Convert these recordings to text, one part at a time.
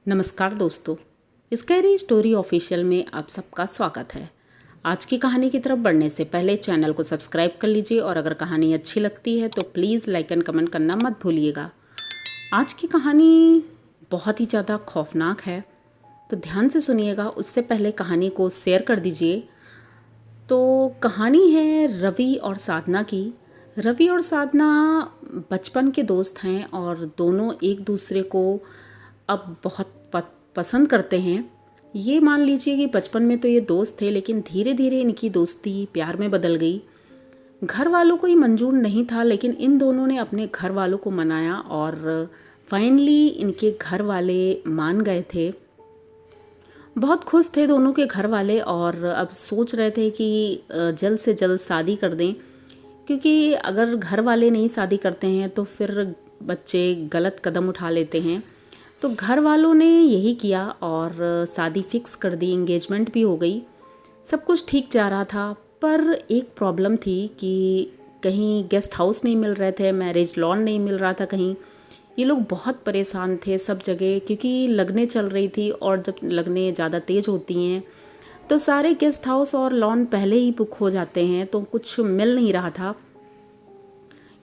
नमस्कार दोस्तों, scary story official में आप सबका स्वागत है। आज की कहानी की तरफ बढ़ने से पहले चैनल को सब्सक्राइब कर लीजिए और अगर कहानी अच्छी लगती है तो प्लीज़ लाइक एंड कमेंट करना मत भूलिएगा। आज की कहानी बहुत ही ज़्यादा खौफनाक है, तो ध्यान से सुनिएगा। उससे पहले कहानी को शेयर कर दीजिए। तो कहानी है रवि और साधना की। रवि और साधना बचपन के दोस्त हैं और दोनों एक दूसरे को अब बहुत पसंद करते हैं। ये मान लीजिए कि बचपन में तो ये दोस्त थे, लेकिन धीरे धीरे इनकी दोस्ती प्यार में बदल गई। घर वालों को ये मंजूर नहीं था, लेकिन इन दोनों ने अपने घर वालों को मनाया और फाइनली इनके घर वाले मान गए थे। बहुत खुश थे दोनों के घर वाले और अब सोच रहे थे कि जल्द से जल्द शादी कर दें, क्योंकि अगर घर वाले नहीं शादी करते हैं तो फिर बच्चे गलत कदम उठा लेते हैं। तो घर वालों ने यही किया और शादी फिक्स कर दी, एंगेजमेंट भी हो गई। सब कुछ ठीक जा रहा था, पर एक प्रॉब्लम थी कि कहीं गेस्ट हाउस नहीं मिल रहे थे, मैरिज लॉन नहीं मिल रहा था कहीं। ये लोग बहुत परेशान थे सब जगह, क्योंकि लगने चल रही थी और जब लगने ज़्यादा तेज़ होती हैं तो सारे गेस्ट हाउस और लॉन पहले ही बुक हो जाते हैं, तो कुछ मिल नहीं रहा था।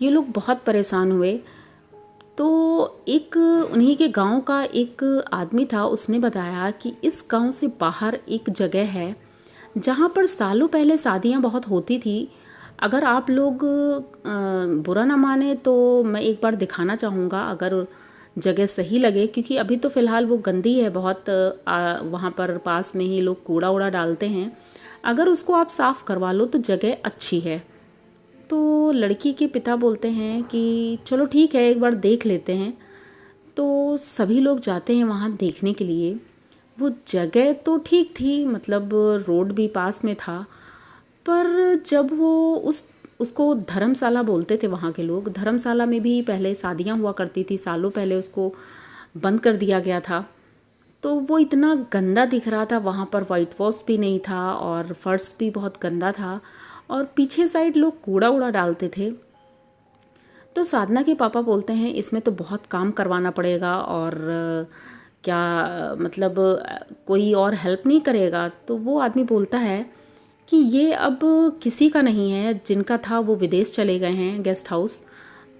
ये लोग बहुत परेशान हुए। तो एक उन्हीं के गांव का एक आदमी था, उसने बताया कि इस गांव से बाहर एक जगह है जहां पर सालों पहले शादियां बहुत होती थी। अगर आप लोग बुरा ना माने तो मैं एक बार दिखाना चाहूँगा, अगर जगह सही लगे, क्योंकि अभी तो फ़िलहाल वो गंदी है बहुत। वहाँ पर पास में ही लोग कूड़ा उड़ा डालते हैं। अगर उसको आप साफ़ करवा लो तो जगह अच्छी है। तो लड़की के पिता बोलते हैं कि चलो ठीक है, एक बार देख लेते हैं। तो सभी लोग जाते हैं वहाँ देखने के लिए। वो जगह तो ठीक थी, मतलब रोड भी पास में था, पर जब वो उसको धर्मशाला बोलते थे वहाँ के लोग। धर्मशाला में भी पहले शादियाँ हुआ करती थी, सालों पहले उसको बंद कर दिया गया था। तो वो इतना गंदा दिख रहा था, वहाँ पर वाइट वॉश भी नहीं था और फर्श भी बहुत गंदा था और पीछे साइड लोग कूड़ा उड़ा डालते थे। तो साधना के पापा बोलते हैं इसमें तो बहुत काम करवाना पड़ेगा और क्या मतलब कोई और हेल्प नहीं करेगा। तो वो आदमी बोलता है कि ये अब किसी का नहीं है, जिनका था वो विदेश चले गए हैं गेस्ट हाउस,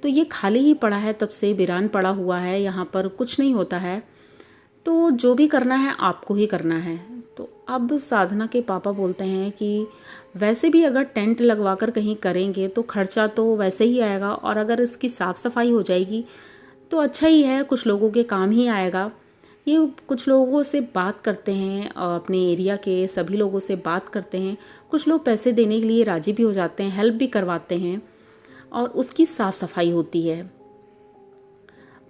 तो ये खाली ही पड़ा है, तब से वीरान पड़ा हुआ है, यहाँ पर कुछ नहीं होता है, तो जो भी करना है आपको ही करना है। तो अब साधना के पापा बोलते हैं कि वैसे भी अगर टेंट लगवा कर कहीं करेंगे तो खर्चा तो वैसे ही आएगा, और अगर इसकी साफ़ सफाई हो जाएगी तो अच्छा ही है, कुछ लोगों के काम ही आएगा। ये कुछ लोगों से बात करते हैं, अपने एरिया के सभी लोगों से बात करते हैं। कुछ लोग पैसे देने के लिए राज़ी भी हो जाते हैं, हेल्प भी करवाते हैं और उसकी साफ़ सफाई होती है।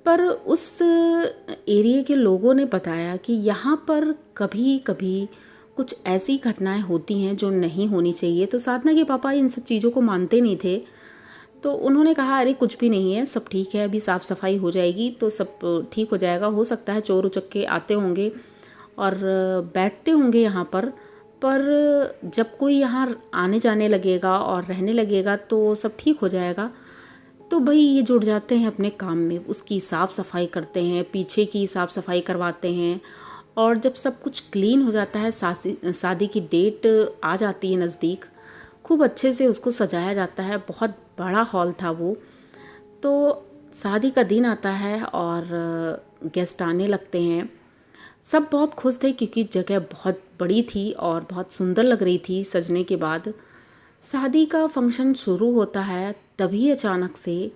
पर उस एरिया के लोगों ने बताया कि यहाँ पर कभी कभी कुछ ऐसी घटनाएं होती हैं जो नहीं होनी चाहिए। तो साधना के पापा इन सब चीज़ों को मानते नहीं थे, तो उन्होंने कहा अरे कुछ भी नहीं है, सब ठीक है, अभी साफ़ सफाई हो जाएगी तो सब ठीक हो जाएगा। हो सकता है चोर उचक्के आते होंगे और बैठते होंगे यहाँ पर जब कोई यहाँ आने जाने लगेगा और रहने लगेगा तो सब ठीक हो जाएगा। तो भाई ये जुड़ जाते हैं अपने काम में, उसकी साफ़ सफाई करते हैं, पीछे की साफ़ सफाई करवाते हैं। और जब सब कुछ क्लीन हो जाता है, शादी की डेट आ जाती है नज़दीक, खूब अच्छे से उसको सजाया जाता है। बहुत बड़ा हॉल था वो। तो शादी का दिन आता है और गेस्ट आने लगते हैं। सब बहुत खुश थे क्योंकि जगह बहुत बड़ी थी और बहुत सुंदर लग रही थी सजने के बाद। शादी का फंक्शन शुरू होता है, तभी अचानक से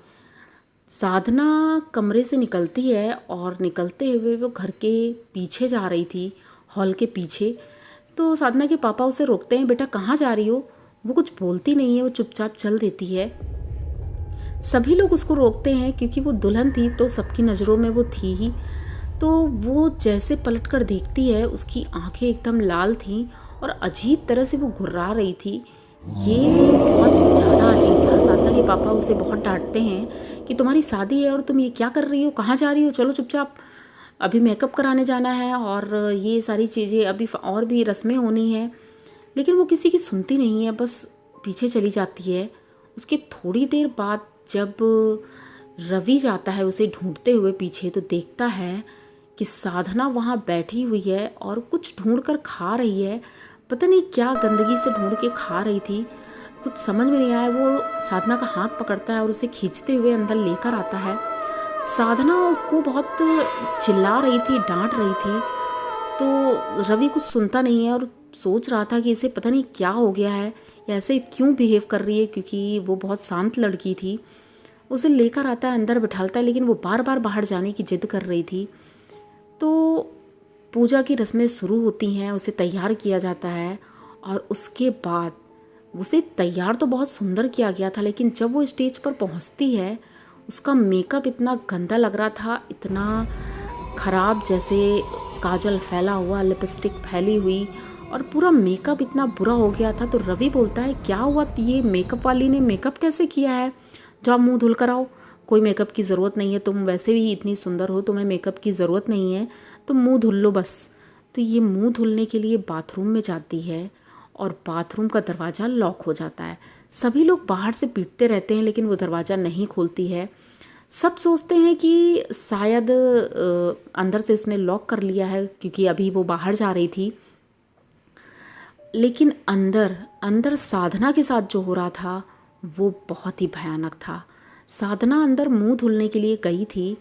साधना कमरे से निकलती है और निकलते हुए वो घर के पीछे जा रही थी, हॉल के पीछे। तो साधना के पापा उसे रोकते हैं, बेटा कहाँ जा रही हो। वो कुछ बोलती नहीं है, वो चुपचाप चल देती है। सभी लोग उसको रोकते हैं क्योंकि वो दुल्हन थी तो सबकी नज़रों में वो थी ही। तो वो जैसे पलट कर देखती है, उसकी आंखें एकदम लाल थीं और अजीब तरह से वो घुर्रा रही थी। ये बहुत ज़्यादा अजीब था। साधना के पापा उसे बहुत डांटते हैं कि तुम्हारी शादी है और तुम ये क्या कर रही हो, कहाँ जा रही हो, चलो चुपचाप, अभी मेकअप कराने जाना है और ये सारी चीज़ें अभी और भी रस्में होनी हैं। लेकिन वो किसी की सुनती नहीं है, बस पीछे चली जाती है। उसके थोड़ी देर बाद जब रवि जाता है उसे ढूंढते हुए पीछे, तो देखता है कि साधना वहाँ बैठी हुई है और कुछ ढूंढ कर खा रही है। पता नहीं क्या गंदगी से ढूंढ के खा रही थी, कुछ समझ में नहीं आया। वो साधना का हाथ पकड़ता है और उसे खींचते हुए अंदर लेकर आता है। साधना उसको बहुत चिल्ला रही थी, डांट रही थी, तो रवि कुछ सुनता नहीं है और सोच रहा था कि इसे पता नहीं क्या हो गया है या ऐसे क्यों बिहेव कर रही है, क्योंकि वो बहुत शांत लड़की थी। उसे लेकर आता है, अंदर बिठालता है, लेकिन वो बार बार बाहर जाने की जिद कर रही थी। तो पूजा की रस्में शुरू होती हैं, उसे तैयार किया जाता है और उसके बाद उसे तैयार तो बहुत सुंदर किया गया था, लेकिन जब वो स्टेज पर पहुंचती है उसका मेकअप इतना गंदा लग रहा था, इतना ख़राब, जैसे काजल फैला हुआ, लिपस्टिक फैली हुई और पूरा मेकअप इतना बुरा हो गया था। तो रवि बोलता है क्या हुआ, ये मेकअप वाली ने मेकअप कैसे किया है, जाओ मुंह धुल कर आओ। कोई मेकअप की ज़रूरत नहीं है, तुम वैसे भी इतनी सुंदर हो, तुम्हें मेकअप की ज़रूरत नहीं है, तुम मुंह धुल लो बस। तो ये मुंह धुलने के लिए बाथरूम में जाती है और बाथरूम का दरवाज़ा लॉक हो जाता है। सभी लोग बाहर से पीटते रहते हैं लेकिन वो दरवाज़ा नहीं खोलती है। सब सोचते हैं कि शायद अंदर से उसने लॉक कर लिया है, क्योंकि अभी वो बाहर जा रही थी। लेकिन अंदर अंदर साधना के साथ जो हो रहा था वो बहुत ही भयानक था। साधना अंदर मुंह धुलने के लिए गई थी,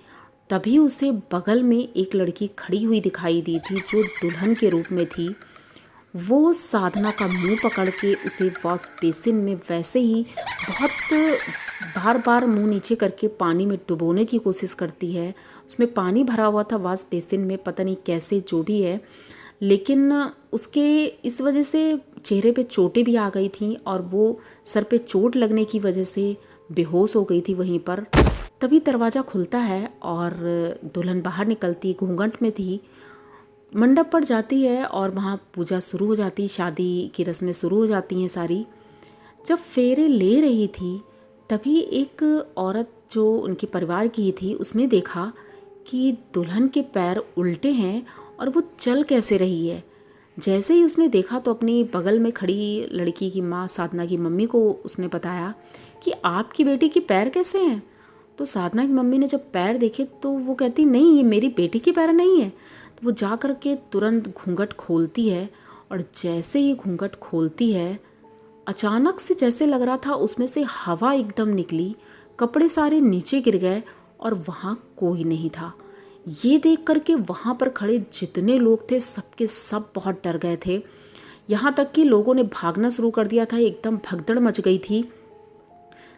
तभी उसे बगल में एक लड़की खड़ी हुई दिखाई दी थी जो दुल्हन के रूप में थी। वो साधना का मुंह पकड़ के उसे वॉश बेसिन में वैसे ही बहुत बार बार मुंह नीचे करके पानी में डुबोने की कोशिश करती है। उसमें पानी भरा हुआ था वॉश बेसिन में, पता नहीं कैसे, जो भी है, लेकिन उसके इस वजह से चेहरे पे चोटें भी आ गई थीं और वो सर पे चोट लगने की वजह से बेहोश हो गई थी वहीं पर। तभी दरवाज़ा खुलता है और दुल्हन बाहर निकलती, घूंघट में थी, मंडप पर जाती है और वहाँ पूजा शुरू हो जाती, शादी की रस्में शुरू हो जाती हैं सारी। जब फेरे ले रही थी तभी एक औरत जो उनके परिवार की थी उसने देखा कि दुल्हन के पैर उल्टे हैं और वो चल कैसे रही है। जैसे ही उसने देखा तो अपनी बगल में खड़ी लड़की की माँ साधना की मम्मी को उसने बताया कि आपकी बेटी के पैर कैसे हैं। तो साधना की मम्मी ने जब पैर देखे तो वो कहती नहीं, ये मेरी बेटी के पैर नहीं है। तो वो जा कर के तुरंत घूंघट खोलती है और जैसे ही घूंघट खोलती है अचानक से जैसे लग रहा था उसमें से हवा एकदम निकली, कपड़े सारे नीचे गिर गए और वहाँ कोई नहीं था। ये देख कर के वहाँ पर खड़े जितने लोग थे सबके सब बहुत डर गए थे। यहाँ तक कि लोगों ने भागना शुरू कर दिया था, एकदम भगदड़ मच गई थी।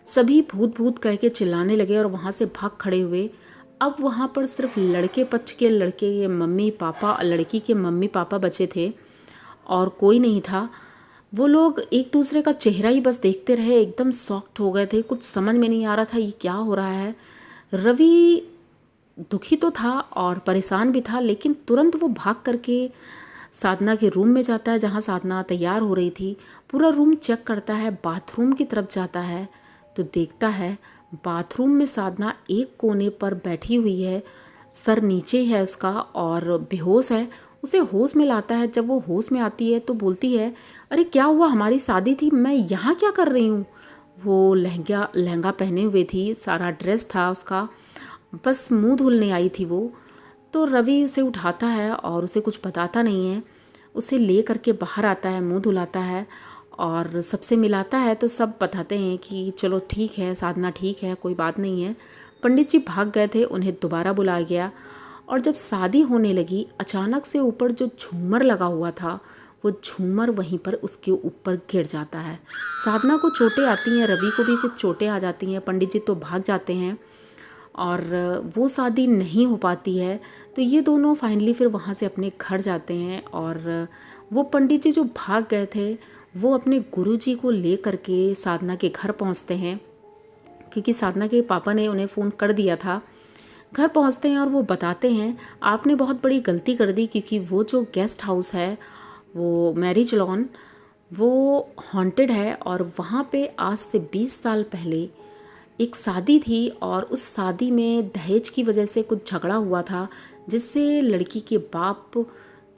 सभी भूत भूत कह के चिल्लाने लगे और वहाँ से भाग खड़े हुए। अब वहाँ पर सिर्फ लड़के पक्ष के लड़के के मम्मी पापा, लड़की के मम्मी पापा बचे थे और कोई नहीं था। वो लोग एक दूसरे का चेहरा ही बस देखते रहे, एकदम शॉक्ड हो गए थे, कुछ समझ में नहीं आ रहा था ये क्या हो रहा है। रवि दुखी तो था और परेशान भी था, लेकिन तुरंत वो भाग करके साधना के रूम में जाता है जहाँ साधना तैयार हो रही थी। पूरा रूम चेक करता है, बाथरूम की तरफ जाता है तो देखता है बाथरूम में साधना एक कोने पर बैठी हुई है, सर नीचे है उसका और बेहोश है। उसे होश में लाता है। जब वो होश में आती है तो बोलती है, अरे क्या हुआ, हमारी शादी थी, मैं यहाँ क्या कर रही हूँ। वो लहंगा पहने हुए थी, सारा ड्रेस था उसका, बस मुंह धुलने आई थी वो। तो रवि उसे उठाता है और उसे कुछ बताता नहीं है, उसे ले करके बाहर आता है, मुंह धुलाता है और सबसे मिलाता है। तो सब बताते हैं कि चलो ठीक है, साधना ठीक है, कोई बात नहीं है। पंडित जी भाग गए थे, उन्हें दोबारा बुलाया गया और जब शादी होने लगी अचानक से ऊपर जो झूमर लगा हुआ था वो झूमर वहीं पर उसके ऊपर गिर जाता है। साधना को चोटें आती हैं, रवि को भी कुछ चोटें आ जाती हैं। पंडित जी तो भाग जाते हैं और वो शादी नहीं हो पाती है। तो ये दोनों फाइनली फिर वहाँ से अपने घर जाते हैं और वो पंडित जी जो भाग गए थे वो अपने गुरुजी को ले करके साधना के घर पहुँचते हैं, क्योंकि साधना के पापा ने उन्हें फ़ोन कर दिया था। घर पहुँचते हैं और वो बताते हैं आपने बहुत बड़ी गलती कर दी, क्योंकि वो जो गेस्ट हाउस है वो मैरिज लॉन वो हॉन्टेड है और वहाँ पे आज से 20 साल पहले एक शादी थी और उस शादी में दहेज की वजह से कुछ झगड़ा हुआ था जिससे लड़की के बाप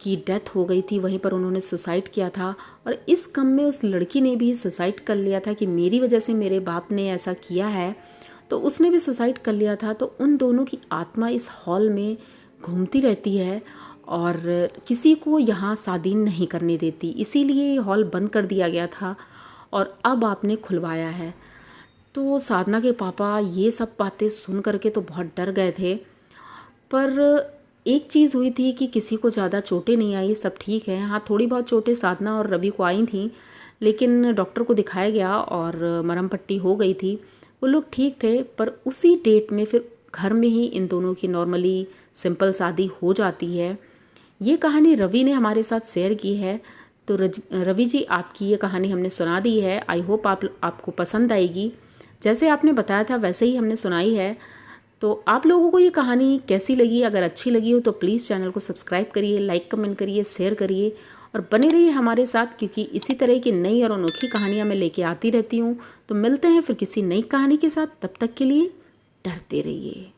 की डेथ हो गई थी। वहीं पर उन्होंने सुसाइड किया था और इस गम में उस लड़की ने भी सुसाइड कर लिया था कि मेरी वजह से मेरे बाप ने ऐसा किया है, तो उसने भी सुसाइड कर लिया था। तो उन दोनों की आत्मा इस हॉल में घूमती रहती है और किसी को यहाँ शादी नहीं करने देती, इसीलिए ये हॉल बंद कर दिया गया था और अब आपने खुलवाया है। तो साधना के पापा ये सब बातें सुन करके तो बहुत डर गए थे, पर एक चीज़ हुई थी कि किसी को ज़्यादा चोटें नहीं आई, सब ठीक है। हाँ, थोड़ी बहुत चोटें साधना और रवि को आई थी, लेकिन डॉक्टर को दिखाया गया और मरहम पट्टी हो गई थी, वो लोग ठीक थे। पर उसी डेट में फिर घर में ही इन दोनों की नॉर्मली सिंपल शादी हो जाती है। ये कहानी रवि ने हमारे साथ शेयर की है। तो रवि जी, आपकी ये कहानी हमने सुना दी है। आई होप आपको पसंद आएगी। जैसे आपने बताया था वैसे ही हमने सुनाई है। तो आप लोगों को ये कहानी कैसी लगी? अगर अच्छी लगी हो तो प्लीज़ चैनल को सब्सक्राइब करिए, लाइक कमेंट करिए, शेयर करिए और बने रहिए हमारे साथ, क्योंकि इसी तरह की नई और अनोखी कहानियाँ मैं लेके आती रहती हूँ। तो मिलते हैं फिर किसी नई कहानी के साथ, तब तक के लिए डरते रहिए।